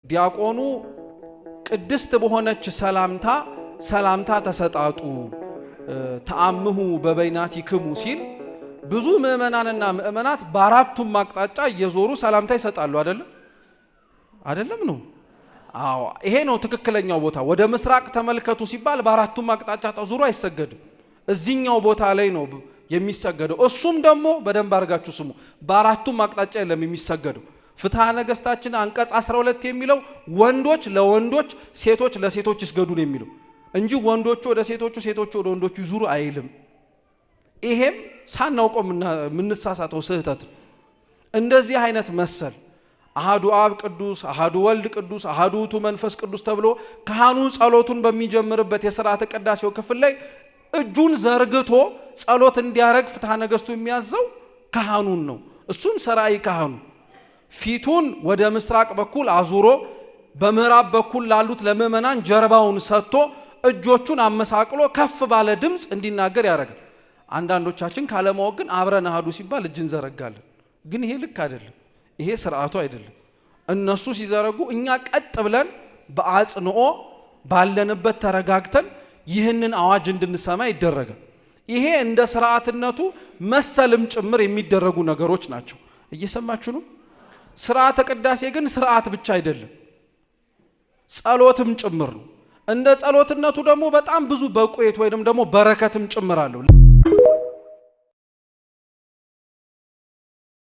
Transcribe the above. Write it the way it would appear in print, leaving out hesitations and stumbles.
ዲያቆኑ ቅድስት በሆነች ሰላምታ ተሰጣጡ ተአምሁ በበይናቲክሙ ሲል ብዙ ምእመናንና ምእመናት በአራቱም አቅጣጫ እየዞሩ ሰላምታ ይሰጣሉ አይደለም ነው። አዎ ይሄ ነው ትክክለኛው ቦታ። ወደ ምስራቅ ተመልከቱ ሲባል በአራቱም አቅጣጫ ተዞሩ አይሰገድም። እዚህኛው ቦታ ላይ ነው የሚሰገደው። እሱም ደግሞ በደንብ አድርጋችሁ ስሙ፣ በአራቱም አቅጣጫ የለም የሚሰገደው። ፍትሐ ነገሥታችን አንቀጽ 12 የሚለው ወንዶች ለወንዶች ሴቶች ለሴቶች ይስገዱ ነው የሚለው እንጂ ወንዶቹ ወደ ሴቶቹ ሴቶቹ ወደ ወንዶቹ ይዙሩ አይልም። ይሄም ሳናውቀው ምንሳሳተው ስህተት። እንደዚህ አይነት መሰል አሃዱ አብ ቅዱስ፣ አሃዱ ወልድ ቅዱስ፣ አሃዱ ውእቱ መንፈስ ቅዱስ ተብሎ ካህኑ ጸሎቱን በሚጀምርበት የሥርዓተ ቅዳሴው ክፍል ላይ እጁን ዘርግቶ ጸሎት እንዲያረግ ፍትሐ ነገሥቱ የሚያዘው ካህኑን ነው። እሱም ሰራይ ካህኑ ፊቱን ወደ ምስራቅ በኩል አዙሮ በምዕራብ በኩል ላሉት ለምእመናን ጀርባውን ሰጥቶ እጆቹን አመሳቅሎ ከፍ ባለ ድምፅ እንዲናገር ያደርጋል። አንዳንዶቻችን ካለማወቅ ግን አብረን አሃዱ ሲባል እጅን ዘረጋለን። ግን ይሄ ልክ አይደለም። ይሄ ስርዓቱ አይደለም። እነሱ ሲዘረጉ እኛ ቀጥ ብለን በአጽንኦ ባለንበት ተረጋግተን ይህንን አዋጅ እንድንሰማ ይደረጋል። ይሄ እንደ ስርዓትነቱ መሰልም ጭምር የሚደረጉ ነገሮች ናቸው። እየሰማችሁ ነው? ስርዓተ ቅዳሴ ግን ስርዓት ብቻ አይደለም፣ ጸሎትም ጭምር ነው። እንደ ጸሎትነቱ ደግሞ በጣም ብዙ በቁየት ወይንም ደግሞ በረከትም ጭምር አለው።